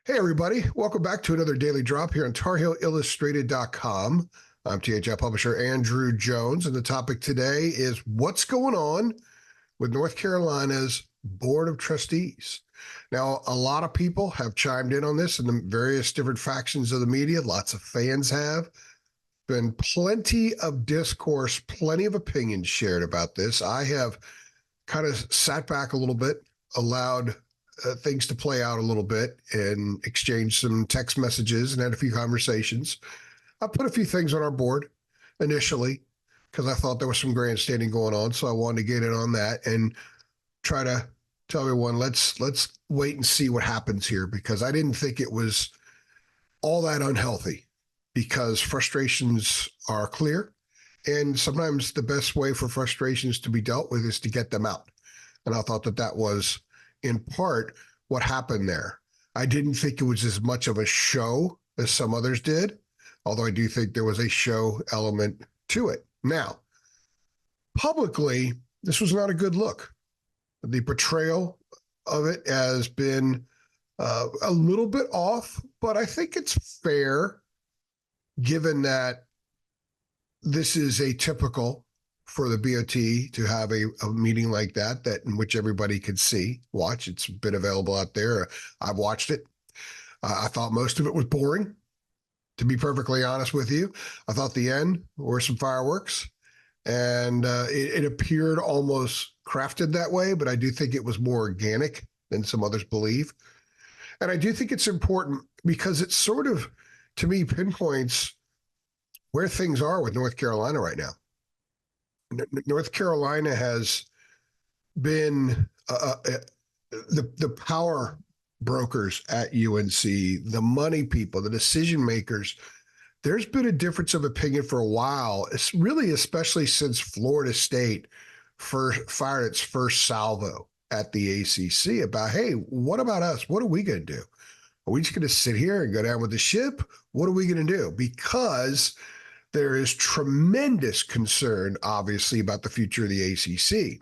Hey, everybody. Welcome back to another daily drop here on TarHeelIllustrated.com. I'm THI publisher Andrew Jones, and the topic today is what's going on with North Carolina's Board of Trustees. Now, a lot of people have chimed in on this in the various different factions of the media. Lots of fans have. Been plenty of discourse, plenty of opinions shared about this. I have kind of sat back a little bit, allowed things to play out a little bit, and exchanged some text messages and had a few conversations. I put a few things on our board initially because I thought there was some grandstanding going on, so I wanted to get in on that and try to tell everyone let's wait and see what happens here, because I didn't think it was all that unhealthy, because frustrations are clear, and sometimes the best way for frustrations to be dealt with is to get them out. And I thought that that was in part what happened there. I didn't think it was as much of a show as some others did, although I do think there was a show element to it. Now, publicly, this was not a good look. The portrayal of it has been a little bit off, but I think it's fair given that this is atypical for the BOT to have a meeting like that in which everybody could watch. It's been available out there. I've watched it. I thought most of it was boring, to be perfectly honest with you. I thought the end were some fireworks, and it appeared almost crafted that way, but I do think it was more organic than some others believe. And I do think it's important because it sort of, to me, pinpoints where things are with North Carolina right now. North Carolina has been the power brokers at UNC, the money people, the decision makers. There's been a difference of opinion for a while. It's really, especially since Florida State fired its first salvo at the ACC about, hey, what about us? What are we going to do? Are we just going to sit here and go down with the ship? What are we going to do? Because there is tremendous concern, obviously, about the future of the ACC.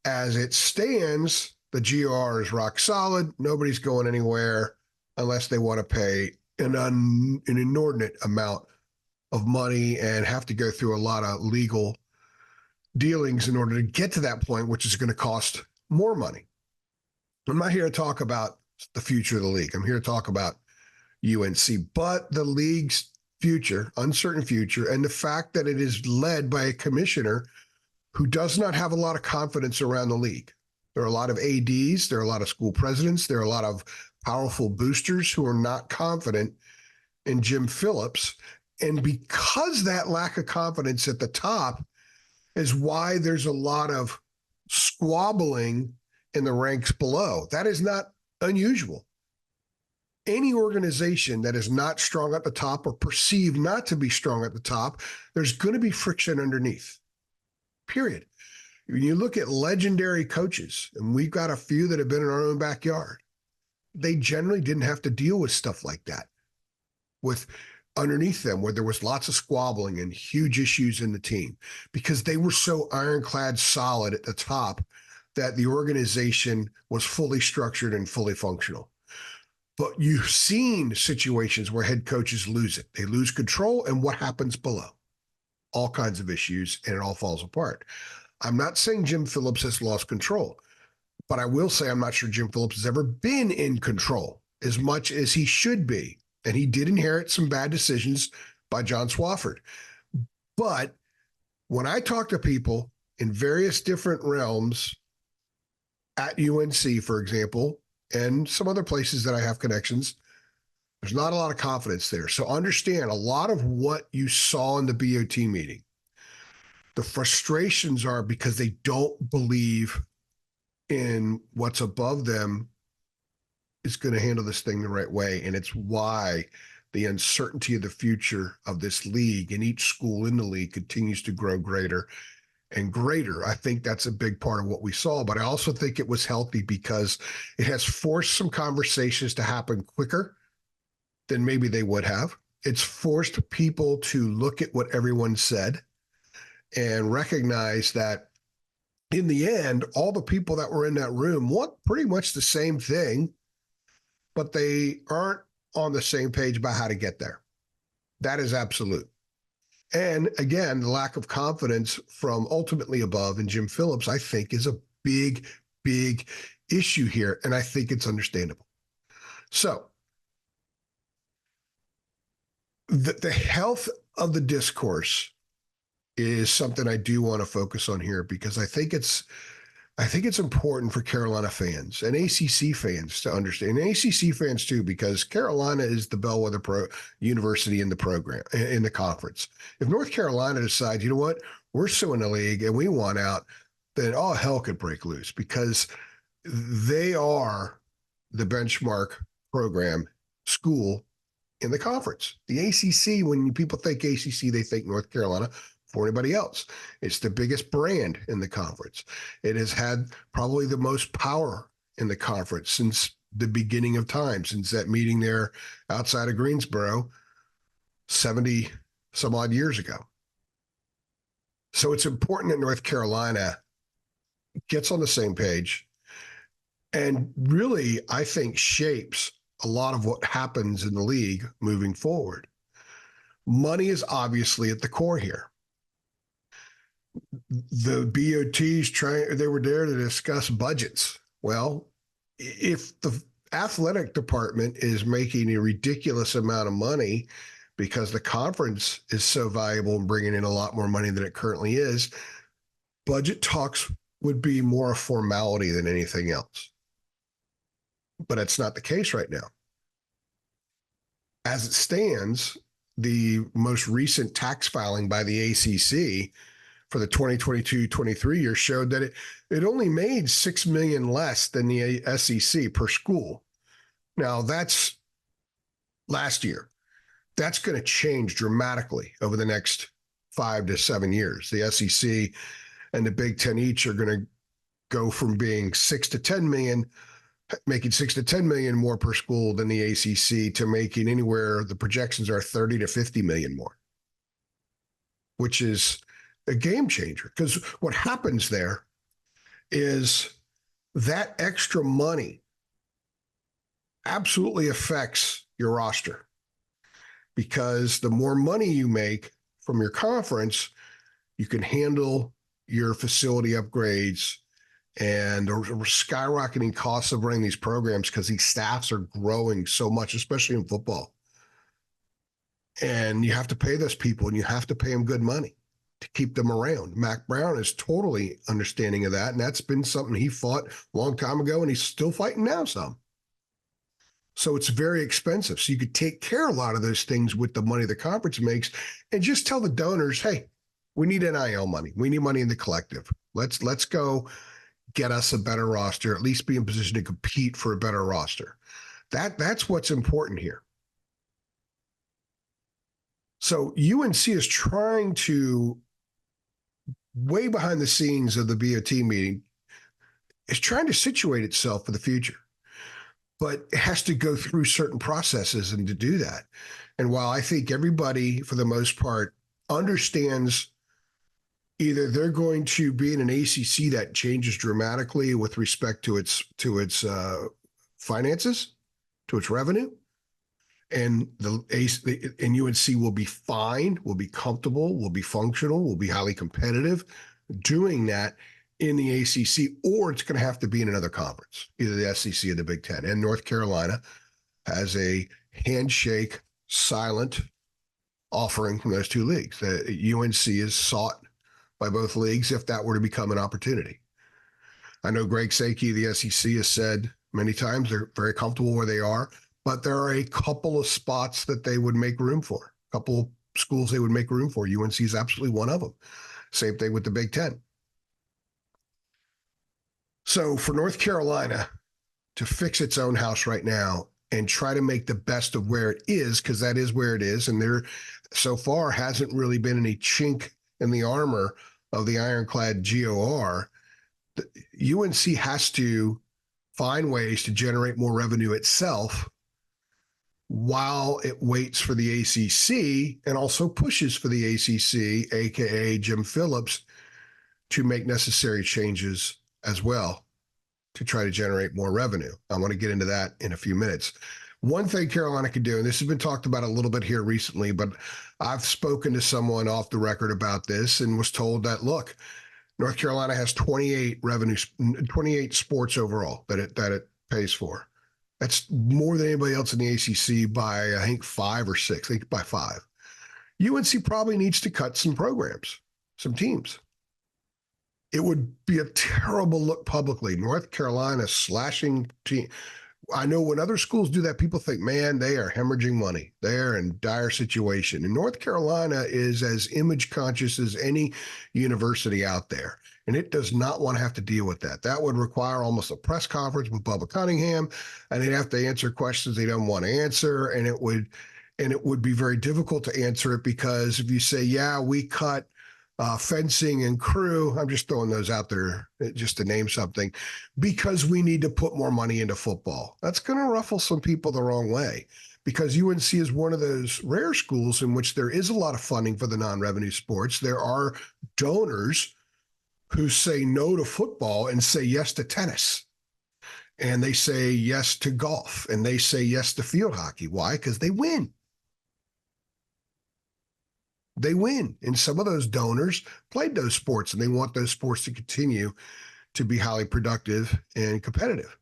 As it stands, the GR is rock solid. Nobody's going anywhere unless they want to pay an inordinate amount of money and have to go through a lot of legal dealings in order to get to that point, which is going to cost more money. I'm not here to talk about the future of the league. I'm here to talk about UNC, but the league's future, uncertain future, and the fact that it is led by a commissioner who does not have a lot of confidence around the league. There are a lot of ADs, there are a lot of school presidents, there are a lot of powerful boosters who are not confident in Jim Phillips. And because that lack of confidence at the top is why there's a lot of squabbling in the ranks below. That is not unusual. Any organization that is not strong at the top or perceived not to be strong at the top, there's going to be friction underneath, period. When you look at legendary coaches, and we've got a few that have been in our own backyard, they generally didn't have to deal with stuff like that with underneath them, where there was lots of squabbling and huge issues in the team, because they were so ironclad solid at the top that the organization was fully structured and fully functional. But you've seen situations where head coaches lose it. They lose control, and what happens below? All kinds of issues, and it all falls apart. I'm not saying Jim Phillips has lost control, but I will say I'm not sure Jim Phillips has ever been in control as much as he should be. And he did inherit some bad decisions by John Swofford. But when I talk to people in various different realms at UNC, for example, and some other places that I have connections, there's not a lot of confidence there. So understand, a lot of what you saw in the BOT meeting, the frustrations are because they don't believe in what's above them is going to handle this thing the right way. And it's why the uncertainty of the future of this league and each school in the league continues to grow greater and greater. I think that's a big part of what we saw, but I also think it was healthy because it has forced some conversations to happen quicker than maybe they would have. It's forced people to look at what everyone said and recognize that in the end, all the people that were in that room want pretty much the same thing, but they aren't on the same page about how to get there. That is absolute. And again, the lack of confidence from ultimately above and Jim Phillips, I think, is a big, big issue here. And I think it's understandable. So the health of the discourse is something I do want to focus on here because I think it's important for Carolina fans and ACC fans to understand, and ACC fans too, because Carolina is the bellwether university in the program, in the conference. If North Carolina decides, you know what, we're suing the league and we want out, then all hell could break loose because they are the benchmark program school in the conference. The ACC, when people think ACC, they think North Carolina. For anybody else, it's the biggest brand in the conference. It has had probably the most power in the conference since the beginning of time, since that meeting there outside of Greensboro 70 some odd years ago. So it's important that North Carolina gets on the same page and really, I think, shapes a lot of what happens in the league moving forward. Money is obviously at the core here. The BOTs they were there to discuss budgets. Well, if the athletic department is making a ridiculous amount of money because the conference is so valuable and bringing in a lot more money than it currently is, budget talks would be more a formality than anything else. But it's not the case right now. As it stands, the most recent tax filing by the ACC for the 2022-23 year showed that it only made $6 million less than the SEC per school. Now that's last year. That's going to change dramatically over the next 5 to 7 years. The SEC and the Big Ten each are going to go from being 6 to 10 million, making 6 to 10 million more per school than the ACC, to making anywhere, the projections are 30 to 50 million more, which is a game changer. Because what happens there is that extra money absolutely affects your roster, because the more money you make from your conference, you can handle your facility upgrades and the skyrocketing costs of running these programs, because these staffs are growing so much, especially in football. And you have to pay those people, and you have to pay them good money to keep them around. Mac Brown is totally understanding of that, and that's been something he fought a long time ago, and he's still fighting now some. So it's very expensive. So you could take care of a lot of those things with the money the conference makes and just tell the donors, hey, we need NIL money. We need money in the collective. Let's go get us a better roster, at least be in position to compete for a better roster. That's what's important here. So UNC is trying to, way behind the scenes of the BOT meeting, is trying to situate itself for the future. But it has to go through certain processes and to do that. And while I think everybody, for the most part, understands either they're going to be in an ACC that changes dramatically with respect to its finances, to its revenue, and UNC will be fine, will be comfortable, will be functional, will be highly competitive doing that in the ACC, or it's going to have to be in another conference, either the SEC or the Big Ten. And North Carolina has a handshake, silent offering from those two leagues. UNC is sought by both leagues if that were to become an opportunity. I know Greg Sankey, the SEC, has said many times they're very comfortable where they are, but there are a couple of spots that they would make room for, a couple of schools they would make room for. UNC is absolutely one of them. Same thing with the Big Ten. So for North Carolina to fix its own house right now and try to make the best of where it is, because that is where it is, and there so far hasn't really been any chink in the armor of the ironclad GOR, UNC has to find ways to generate more revenue itself while it waits for the ACC and also pushes for the ACC, aka Jim Phillips, to make necessary changes as well to try to generate more revenue. I want to get into that in a few minutes. One thing Carolina could do, and this has been talked about a little bit here recently, but I've spoken to someone off the record about this and was told that, look, North Carolina has 28 sports overall that it pays for. That's more than anybody else in the ACC by, I think, 5 or 6. I think by 5. UNC probably needs to cut some programs, some teams. It would be a terrible look publicly. North Carolina slashing team. I know when other schools do that, people think, man, they are hemorrhaging money. They're in dire situation. And North Carolina is as image conscious as any university out there. And it does not want to have to deal with that. That would require almost a press conference with Bubba Cunningham, and they'd have to answer questions they don't want to answer. And it would be very difficult to answer it because if you say, yeah, we cut fencing and crew, I'm just throwing those out there just to name something, because we need to put more money into football. That's going to ruffle some people the wrong way because UNC is one of those rare schools in which there is a lot of funding for the non-revenue sports. There are donors who say no to football and say yes to tennis. And they say yes to golf and they say yes to field hockey. Why? Because they win. They win. And some of those donors played those sports and they want those sports to continue to be highly productive and competitive.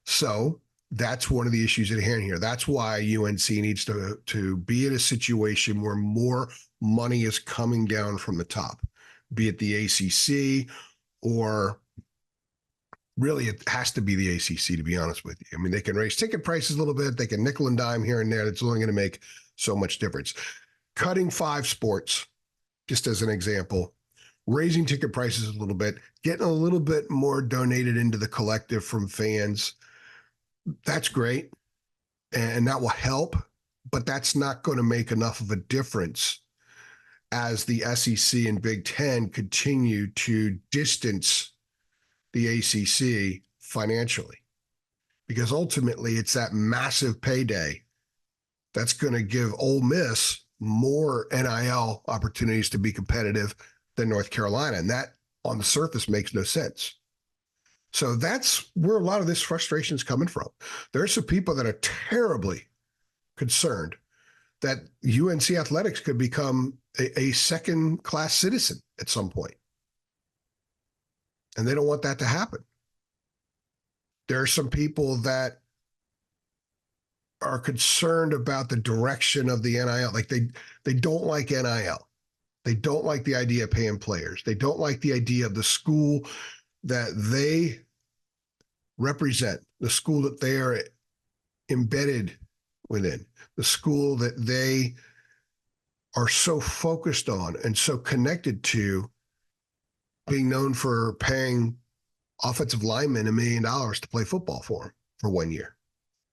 So that's one of the issues at hand here. That's why UNC needs to be in a situation where more money is coming down from the top, be it the ACC or really it has to be the ACC, to be honest with you. I mean, they can raise ticket prices a little bit. They can nickel and dime here and there. That's only going to make so much difference. Cutting 5 sports, just as an example, raising ticket prices a little bit, getting a little bit more donated into the collective from fans. That's great. And that will help, but that's not going to make enough of a difference as the SEC and Big Ten continue to distance the ACC financially. Because ultimately it's that massive payday that's going to give Ole Miss more NIL opportunities to be competitive than North Carolina. And that on the surface makes no sense. So that's where a lot of this frustration is coming from. There are some people that are terribly concerned that UNC athletics could become a second-class citizen at some point. And they don't want that to happen. There are some people that are concerned about the direction of the NIL. Like they don't like NIL. They don't like the idea of paying players. They don't like the idea of the school that they represent, the school that they are embedded within, the school that they are so focused on and so connected to, being known for paying offensive linemen $1 million to play football for them for 1 year.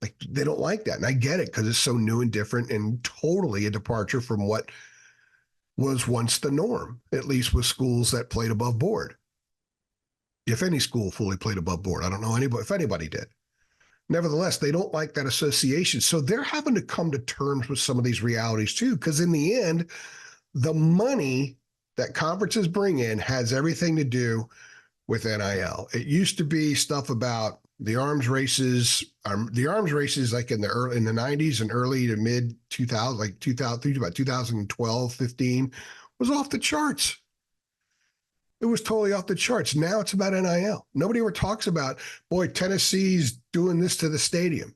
Like they don't like that. And I get it because it's so new and different and totally a departure from what was once the norm, at least with schools that played above board. If any school fully played above board, I don't know anybody, if anybody did. Nevertheless, they don't like that association. So they're having to come to terms with some of these realities too, because in the end, the money that conferences bring in has everything to do with NIL. It used to be stuff about the arms races like in the 90s and early to mid 2000, like 2000, about 2012, 15 was off the charts. It was totally off the charts. Now it's about NIL. Nobody ever talks about, boy, Tennessee's doing this to the stadium.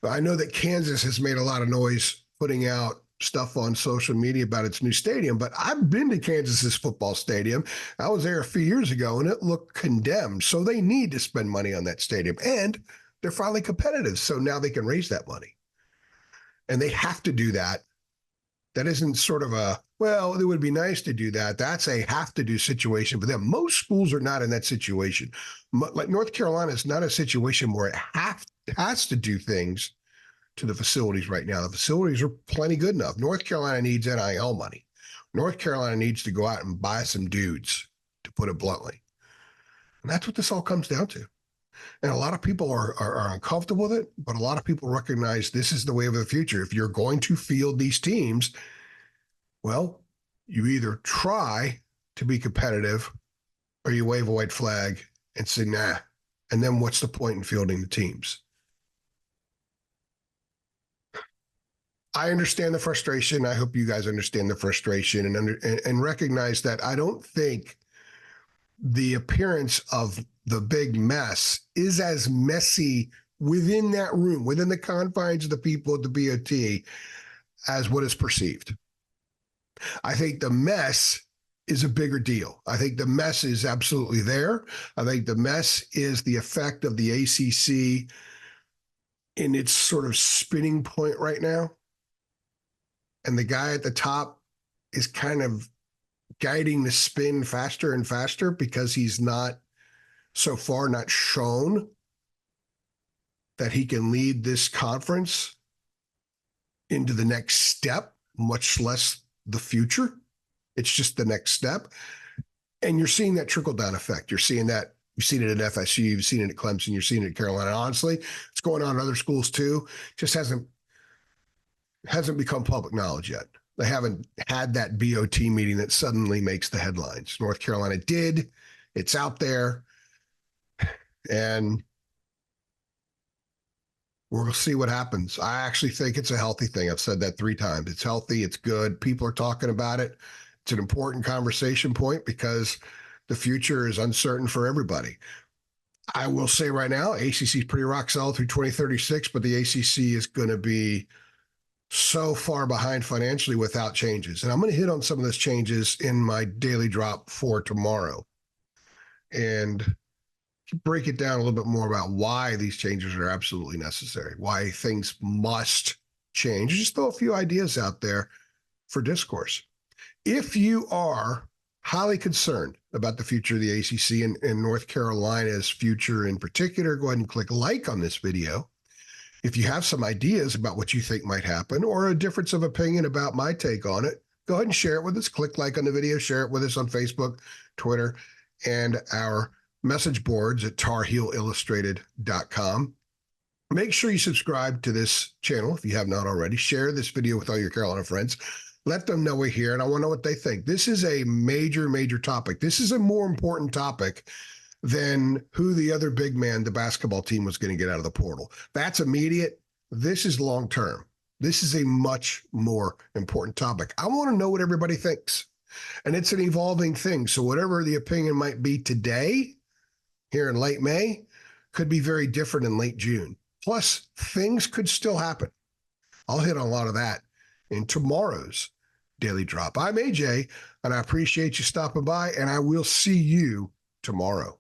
But I know that Kansas has made a lot of noise putting out stuff on social media about its new stadium, but I've been to Kansas's football stadium. I was there a few years ago and it looked condemned. So they need to spend money on that stadium and they're finally competitive. So now they can raise that money and they have to do that. That isn't sort of a, well, it would be nice to do that. That's a have to do situation for them. Most schools are not in that situation. Like North Carolina is not a situation where it has to do things to the facilities right now. The facilities are plenty good enough. North Carolina needs NIL money. North Carolina needs to go out and buy some dudes, to put it bluntly. And that's what this all comes down to. And a lot of people are uncomfortable with it, but a lot of people recognize this is the way of the future. If you're going to field these teams, well, you either try to be competitive or you wave a white flag and say, nah, And then what's the point in fielding the teams? I understand the frustration. I hope you guys understand the frustration and recognize that I don't think the appearance of the big mess is as messy within that room, within the confines of the people at the BOT, as what is perceived. I think the mess is a bigger deal. I think the mess is absolutely there. I think the mess is the effect of the ACC in its sort of spinning point right now. And the guy at the top is kind of guiding the spin faster and faster because he's not so far not shown that he can lead this conference into the next step, much less the future. It's just the next step. And you're seeing that trickle down effect. You're seeing that. You've seen it at FSU. You've seen it at Clemson. You're seeing it at Carolina. Honestly, it's going on in other schools too. Just hasn't become public knowledge yet. They haven't had that BOT meeting that suddenly makes the headlines. North Carolina did. It's out there. And we'll see what happens. I actually think it's a healthy thing. I've said that 3 times. It's healthy. It's good. People are talking about it. It's an important conversation point because the future is uncertain for everybody. I will say right now, ACC is pretty rock solid through 2036, but the ACC is going to be so far behind financially without changes. And I'm going to hit on some of those changes in my daily drop for tomorrow and break it down a little bit more about why these changes are absolutely necessary, why things must change. Just throw a few ideas out there for discourse. If you are highly concerned about the future of the ACC and North Carolina's future in particular, go ahead and click like on this video. If you have some ideas about what you think might happen or a difference of opinion about my take on it, go ahead and share it with us. Click like on the video, share it with us on Facebook, Twitter, and our message boards at tarheelillustrated.com. Make sure you subscribe to this channel if you have not already. Share this video with all your Carolina friends. Let them know we're here, and I want to know what they think. This is a major, major topic. This is a more important topic than who the other big man the basketball team was going to get out of the portal. That's immediate. This is long-term. This is a much more important topic. I want to know what everybody thinks. And it's an evolving thing. So whatever the opinion might be today, here in late May, could be very different in late June. Plus, things could still happen. I'll hit on a lot of that in tomorrow's Daily Drop. I'm AJ, and I appreciate you stopping by, and I will see you tomorrow.